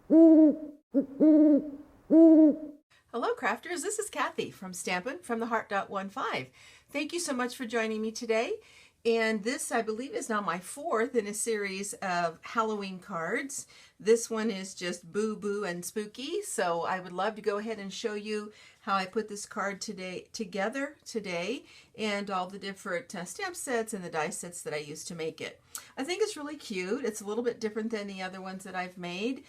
Hello crafters, this is Kathy from Stampin' from the Heart.15. Thank you so much for joining me today. And this, I believe, is now my fourth in a series of Halloween cards. This one is just boo boo and spooky, so I would love to go ahead and show you how I put this card together today and all the different stamp sets and the die sets that I used to make it. I think it's really cute. It's a little bit different than the other ones that I've made.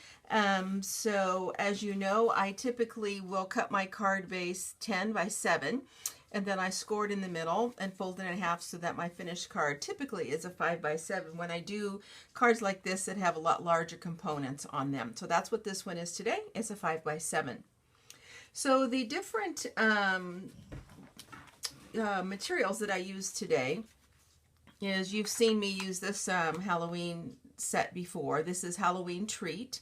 So as you know, I typically will cut my card base 10 by 7. And then I score it in the middle and fold it in half so that my finished card typically is a 5 by 7 when I do cards like this that have a lot larger components on them. So that's what this one is today. It's a 5 by 7. So the different materials that I use today is, you've seen me use this Halloween set before. This is Howl-o-ween Treat.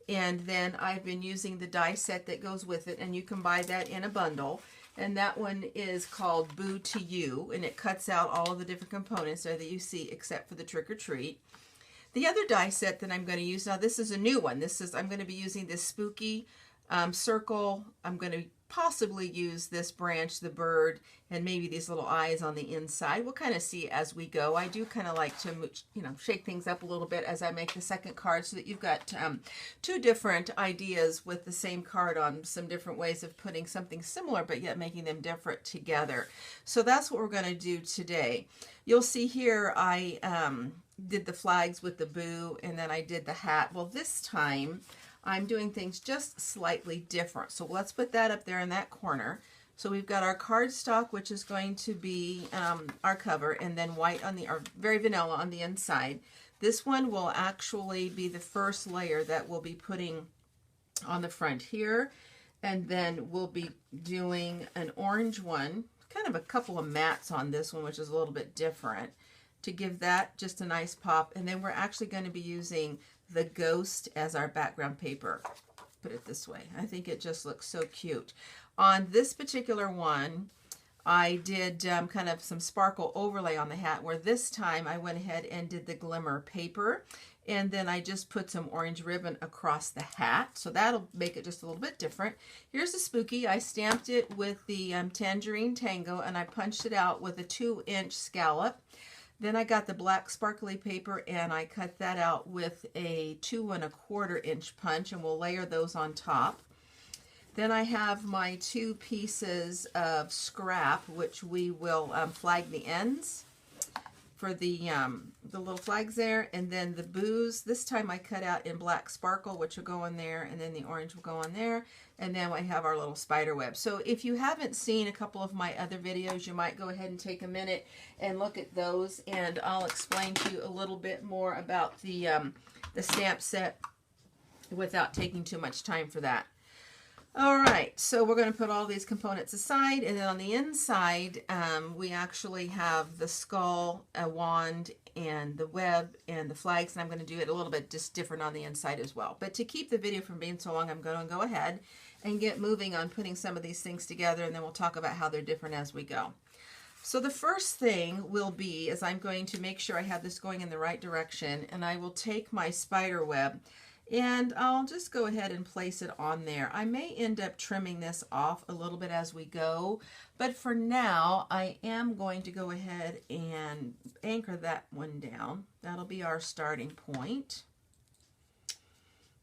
And then I've been using the die set that goes with it, and you can buy that in a bundle. And that one is called Boo to You, and it cuts out all of the different components there that you see except for the trick or treat. The other die set that I'm going to use, now this is a new one. I'm going to be using this spooky circle. I'm going to possibly use this branch, the bird, and maybe these little eyes on the inside. We'll kind of see as we go. I do kind of like to, shake things up a little bit as I make the second card so that you've got two different ideas with the same card on some different ways of putting something similar but yet making them different together. So that's what we're going to do today. You'll see here I did the flags with the boo, and then I did the hat. Well, this time I'm doing things just slightly different. So let's put that up there in that corner. So we've got our cardstock, which is going to be our cover, and then white on the, or very vanilla on the inside. This one will actually be the first layer that we'll be putting on the front here. And then we'll be doing an orange one, kind of a couple of mattes on this one, which is a little bit different, to give that just a nice pop. And then we're actually going to be using the ghost as our background paper. Put it this way. I think it just looks so cute. On this particular one, I did kind of some sparkle overlay on the hat, where this time I went ahead and did the glimmer paper, and then I just put some orange ribbon across the hat. So that'll make it just a little bit different. Here's the spooky. I stamped it with the Tangerine Tango, and I punched it out with a 2-inch scallop. Then I got the black sparkly paper and I cut that out with a 2 1/4 inch punch, and we'll layer those on top. Then I have my 2 pieces of scrap, which we will flag the ends for the little flags there. And then the boos, this time I cut out in black sparkle, which will go in there, and then the orange will go on there. And then we have our little spider web. So if you haven't seen a couple of my other videos, you might go ahead and take a minute and look at those, and I'll explain to you a little bit more about the stamp set without taking too much time for that. All right, so we're going to put all these components aside, and then on the inside, we actually have the skull, a wand, and the web, and the flags, and I'm going to do it a little bit just different on the inside as well. But to keep the video from being so long, I'm going to go ahead and get moving on putting some of these things together, and then we'll talk about how they're different as we go. So the first thing will be, is I'm going to make sure I have this going in the right direction, and I will take my spider web, and I'll just go ahead and place it on there. I may end up trimming this off a little bit as we go, but for now I am going to go ahead and anchor that one down. That'll be our starting point.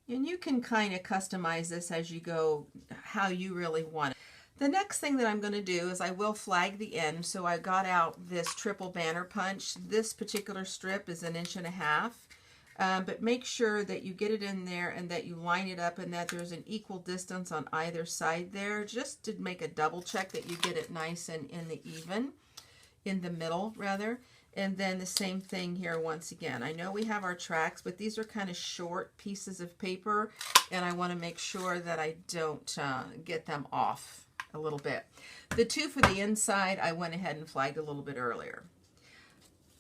And you can kind of customize this as you go, how you really want it. The next thing that I'm going to do is I will flag the end. So I got out this triple banner punch. This particular strip is 1.5 inches. But make sure that you get it in there and that you line it up and that there's an equal distance on either side there, just to make a double check that you get it nice and in the middle rather. And then the same thing here once again. I know we have our tracks, but these are kind of short pieces of paper, and I want to make sure that I don't get them off a little bit. The 2 for the inside, I went ahead and flagged a little bit earlier.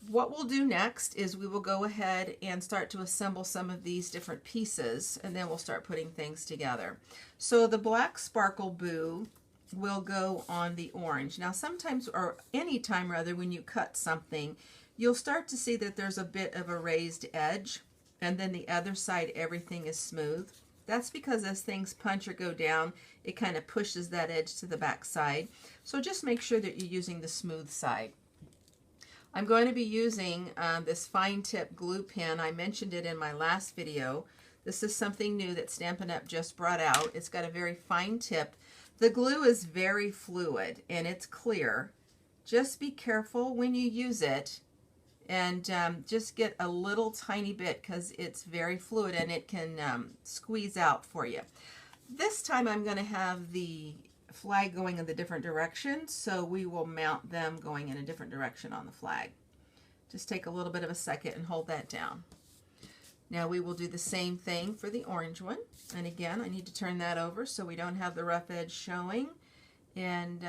What we'll do next is we will go ahead and start to assemble some of these different pieces, and then we'll start putting things together. So the black sparkle boo will go on the orange. Now sometimes, or any time rather, when you cut something, you'll start to see that there's a bit of a raised edge, and then the other side everything is smooth. That's because as things punch or go down, it kind of pushes that edge to the back side. So just make sure that you're using the smooth side. I'm going to be using this fine tip glue pen. I mentioned it in my last video. This is something new that Stampin' Up! Just brought out. It's got a very fine tip. The glue is very fluid and it's clear. Just be careful when you use it, and just get a little tiny bit because it's very fluid and it can squeeze out for you. This time I'm going to have the flag going in the different direction, so we will mount them going in a different direction on the flag. Just take a little bit of a second and hold that down. Now we will do the same thing for the orange one, and again I need to turn that over so we don't have the rough edge showing, and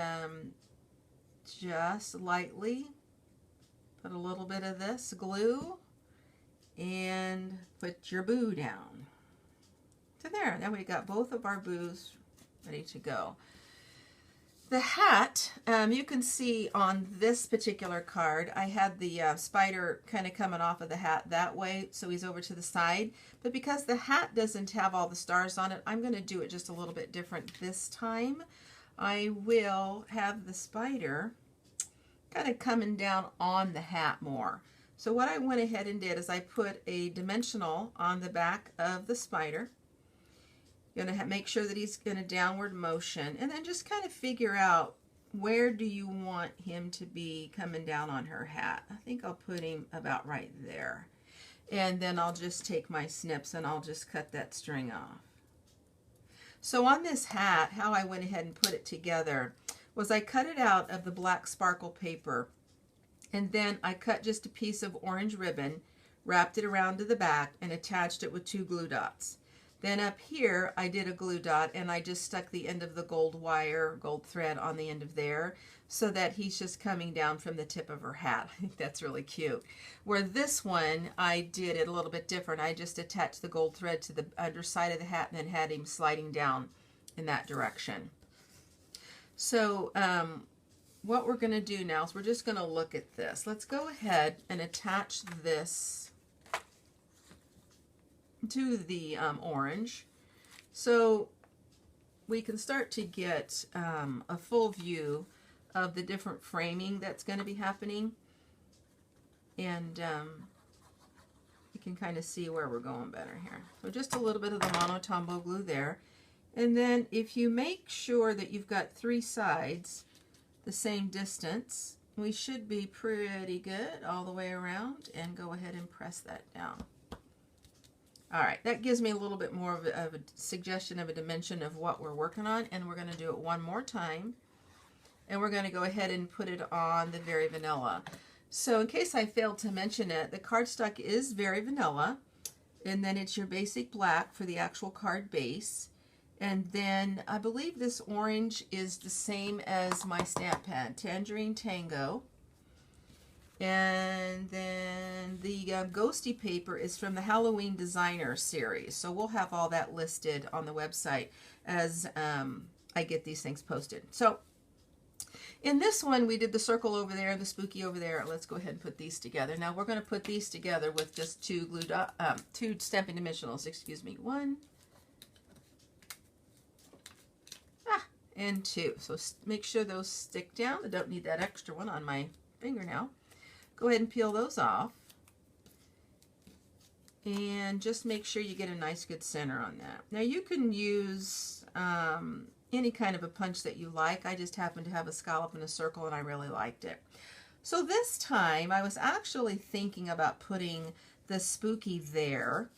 just lightly put a little bit of this glue and put your boo down. So there, now we got both of our boos ready to go. The hat, you can see on this particular card, I had the spider kind of coming off of the hat that way, so he's over to the side. But because the hat doesn't have all the stars on it, I'm going to do it just a little bit different this time. I will have the spider kind of coming down on the hat more. So what I went ahead and did is I put a dimensional on the back of the spider. You're going to make sure that he's in a downward motion, and then just kind of figure out where do you want him to be coming down on her hat. I think I'll put him about right there. And then I'll just take my snips and I'll just cut that string off. So on this hat, how I went ahead and put it together was I cut it out of the black sparkle paper, and then I cut just a piece of orange ribbon, wrapped it around to the back, and attached it with 2 glue dots. Then up here I did a glue dot, and I just stuck the end of the gold wire, gold thread on the end of there, so that he's just coming down from the tip of her hat. I think that's really cute. Where this one, I did it a little bit different. I just attached the gold thread to the underside of the hat and then had him sliding down in that direction. So what we're going to do now is we're just going to look at this. Let's go ahead and attach this to the orange, so we can start to get a full view of the different framing that's going to be happening, and you can kind of see where we're going better here. So just a little bit of the Mono Tombow glue there, and then if you make sure that you've got 3 sides the same distance, we should be pretty good all the way around, and go ahead and press that down. All right, that gives me a little bit more of a suggestion of a dimension of what we're working on, and we're going to do it one more time, and we're going to go ahead and put it on the Very Vanilla. So in case I failed to mention it, the cardstock is Very Vanilla, and then it's your basic black for the actual card base, and then I believe this orange is the same as my stamp pad, Tangerine Tango. And then the ghosty paper is from the Howl-o-ween Designer series. So we'll have all that listed on the website as I get these things posted. So in this one, we did the circle over there, the spooky over there. Let's go ahead and put these together. Now we're going to put these together with just 2 Stampin' Dimensionals. Excuse me, 1 and 2. So make sure those stick down. I don't need that extra one on my finger now. Go ahead and peel those off, and just make sure you get a nice good center on that. Now you can use any kind of a punch that you like. I just happen to have a scallop and a circle, and I really liked it. So this time I was actually thinking about putting the spooky there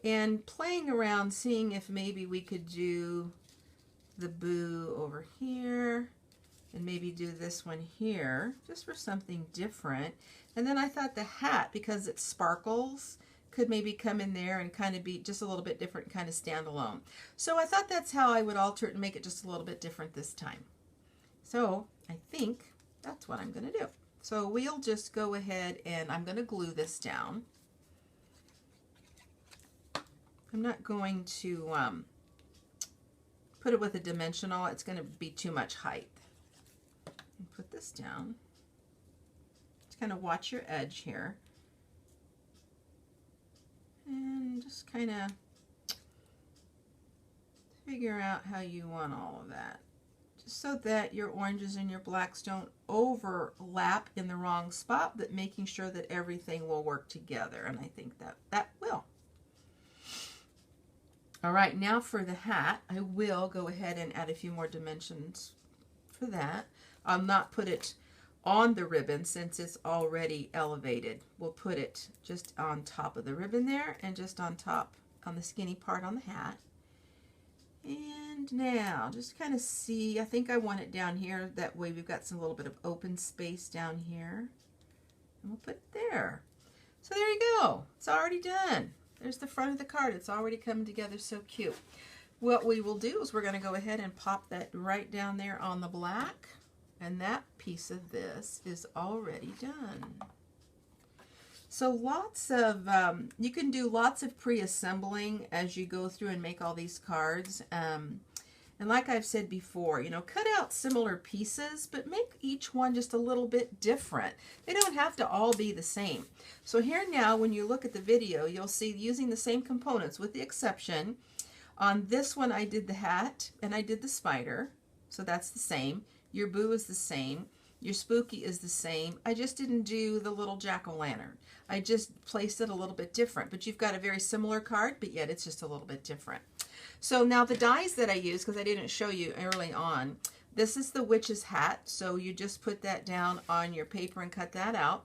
and playing around, seeing if maybe we could do the boo over here, and maybe do this one here, just for something different. And then I thought the hat, because it sparkles, could maybe come in there and kind of be just a little bit different, kind of standalone. So I thought that's how I would alter it and make it just a little bit different this time. So I think that's what I'm going to do. So we'll just go ahead and I'm going to glue this down. I'm not going to put it with a dimensional. It's going to be too much height. Put this down. Just kind of watch your edge here. And just kind of figure out how you want all of that, just so that your oranges and your blacks don't overlap in the wrong spot, but making sure that everything will work together, and I think that will. All right, now for the hat, I will go ahead and add a few more dimensions for that. I'll not put it on the ribbon since it's already elevated. We'll put it just on top of the ribbon there and just on top on the skinny part on the hat. And now just kind of see, I think I want it down here. That way we've got some little bit of open space down here. And we'll put it there. So there you go. It's already done. There's the front of the card. It's already coming together so cute. What we will do is we're going to go ahead and pop that right down there on the black. And that piece of this is already done. So lots of, you can do lots of pre-assembling as you go through and make all these cards. And like I've said before, you know, cut out similar pieces, but make each one just a little bit different. They don't have to all be the same. So here now, when you look at the video, you'll see using the same components with the exception. On this one, I did the hat and I did the spider. So that's the same. Your boo is the same. Your spooky is the same. I just didn't do the little jack-o'-lantern. I just placed it a little bit different. But you've got a very similar card, but yet it's just a little bit different. So now the dies that I use, because I didn't show you early on, this is the witch's hat. So you just put that down on your paper and cut that out.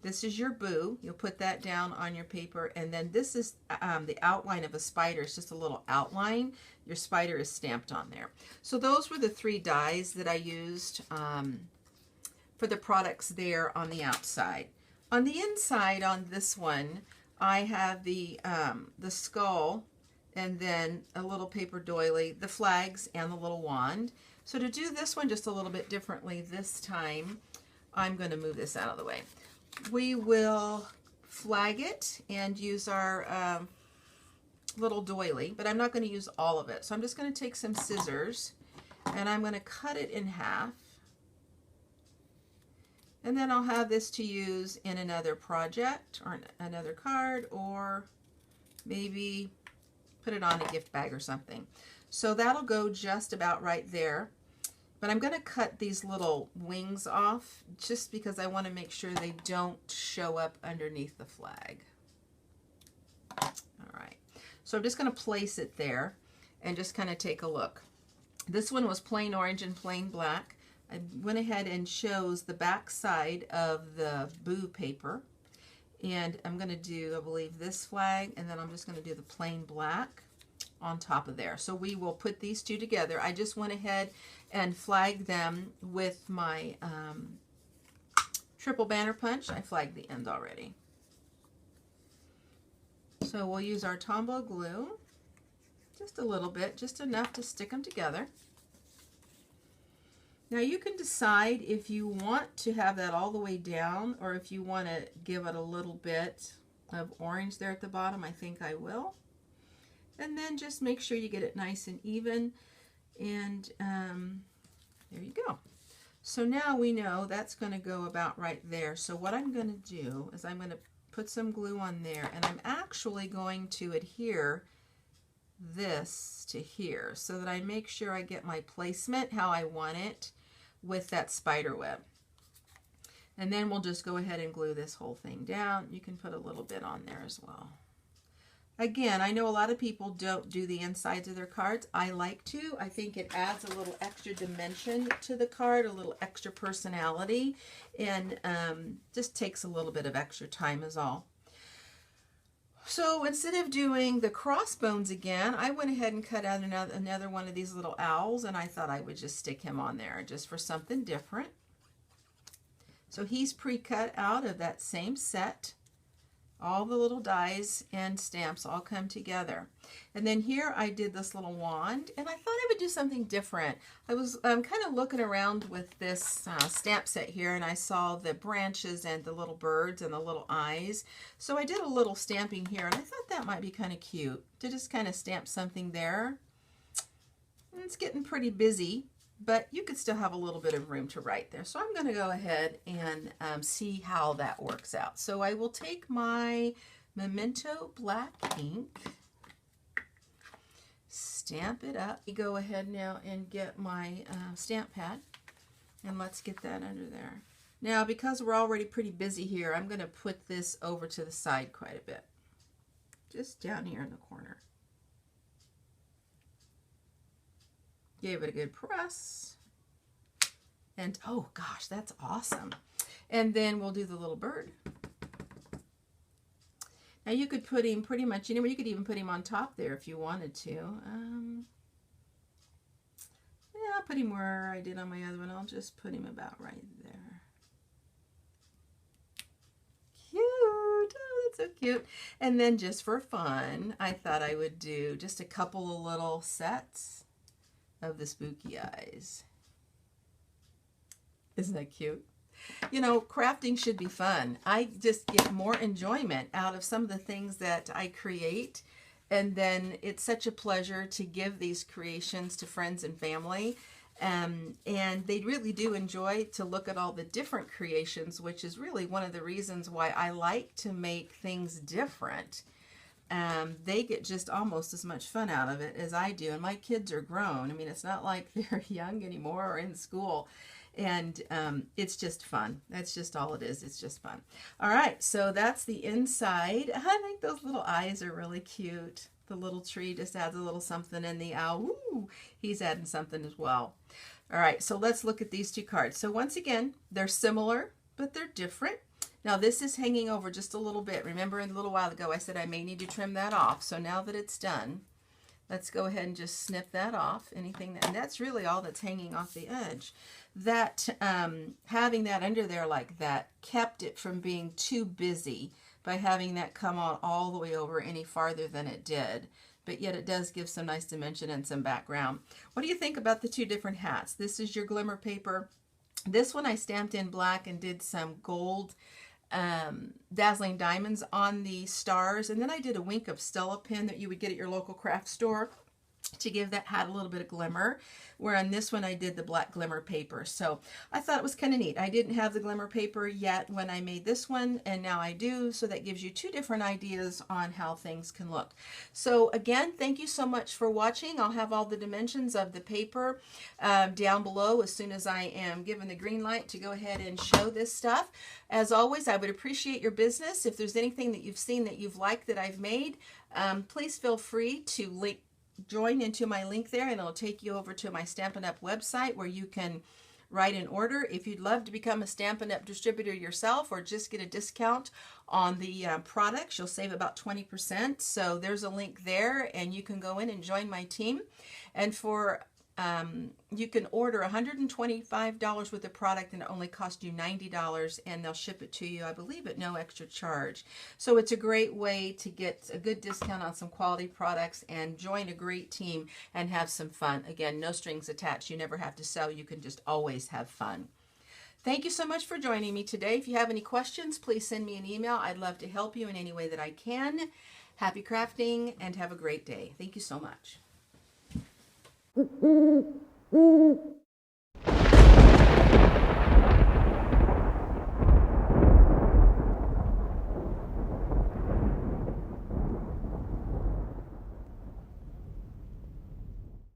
This is your boo. You'll put that down on your paper. And then this is the outline of a spider. It's just a little outline. Your spider is stamped on there. So those were the 3 dies that I used for the products there on the outside. On the inside on this one, I have the skull and then a little paper doily, the flags, and the little wand. So to do this one just a little bit differently this time, I'm going to move this out of the way. We will flag it and use our little doily, but I'm not going to use all of it. So I'm just going to take some scissors and I'm going to cut it in half. And then I'll have this to use in another project or another card, or maybe put it on a gift bag or something. So that'll go just about right there. But I'm going to cut these little wings off just because I want to make sure they don't show up underneath the flag. All right. So I'm just going to place it there and just kind of take a look. This one was plain orange and plain black. I went ahead and chose the back side of the boo paper. And I'm going to do, I believe, this flag, and then I'm just going to do the plain black on top of there. So we will put these two together. I just went ahead and flagged them with my triple banner punch. I flagged the end already. So we'll use our Tombow glue, just a little bit, just enough to stick them together. Now you can decide if you want to have that all the way down or if you want to give it a little bit of orange there at the bottom. I think I will. And then just make sure you get it nice and even. And there you go. So now we know that's going to go about right there. So what I'm going to do is I'm going to put some glue on there, and I'm actually going to adhere this to here so that I make sure I get my placement how I want it with that spider web. And then we'll just go ahead and glue this whole thing down. You can put a little bit on there as well. Again, I know a lot of people don't do the insides of their cards. I like to. I think it adds a little extra dimension to the card, a little extra personality, and just takes a little bit of extra time is all. So instead of doing the crossbones again, I went ahead and cut out another one of these little owls, and I thought I would just stick him on there just for something different. So he's pre-cut out of that same set. All the little dies and stamps all come together. And then here I did this little wand, and I thought I would do something different. I was kind of looking around with this stamp set here, and I saw the branches and the little birds and the little eyes. So I did a little stamping here, and I thought that might be kind of cute to just kind of stamp something there. And it's getting pretty busy, but you could still have a little bit of room to write there. So I'm going to go ahead and see how that works out. So I will take my Memento Black ink, stamp it up. Go ahead now and get my stamp pad, and let's get that under there. Now, because we're already pretty busy here, I'm going to put this over to the side quite a bit. Just down here in the corner. Gave it a good press. And oh gosh, that's awesome. And then we'll do the little bird. Now you could put him pretty much anywhere. You could even put him on top there if you wanted to. Yeah, I'll put him where I did on my other one. I'll just put him about right there. Cute. Oh, that's so cute. And then just for fun, I thought I would do just a couple of little sets of the spooky eyes. Isn't that cute? You know, crafting should be fun. I just get more enjoyment out of some of the things that I create. And then it's such a pleasure to give these creations to friends and family. And they really do enjoy to look at all the different creations, which is really one of the reasons why I like to make things different. They get just almost as much fun out of it as I do. And my kids are grown. I mean, it's not like they're young anymore or in school. And it's just fun. That's just all it is. It's just fun. All right, so that's the inside. I think those little eyes are really cute. The little tree just adds a little something, and the owl, ooh, he's adding something as well. All right, so let's look at these two cards. So once again, they're similar, but they're different. Now this is hanging over just a little bit. Remember a little while ago I said I may need to trim that off. So now that it's done, let's go ahead and just snip that off. Anything that, and that's really all that's hanging off the edge. That having that under there like that kept it from being too busy by having that come on all the way over any farther than it did. But yet it does give some nice dimension and some background. What do you think about the two different hats? This is your Glimmer paper. This one I stamped in black and did some gold dazzling diamonds on the stars. And then I did a wink of Stella pin that you would get at your local craft store to give that hat a little bit of glimmer, where on this one I did the black glimmer paper. So I thought it was kind of neat. I didn't have the glimmer paper yet when I made this one, and now I do, so that gives you two different ideas on how things can look. So again, thank you so much for watching. I'll have all the dimensions of the paper down below as soon as I am given the green light to go ahead and show this stuff. As always, I would appreciate your business. If there's anything that you've seen that you've liked that I've made, please feel free to join into my link there, and it'll take you over to my Stampin' Up website where you can write an order. If you'd love to become a Stampin' Up distributor yourself or just get a discount on the products, you'll save about 20%. So there's a link there, and you can go in and join my team. And for you can order $125 worth of product, and it only costs you $90, and they'll ship it to you, I believe, at no extra charge. So it's a great way to get a good discount on some quality products and join a great team and have some fun. Again, no strings attached. You never have to sell. You can just always have fun. Thank you so much for joining me today. If you have any questions, please send me an email. I'd love to help you in any way that I can. Happy crafting and have a great day. Thank you so much.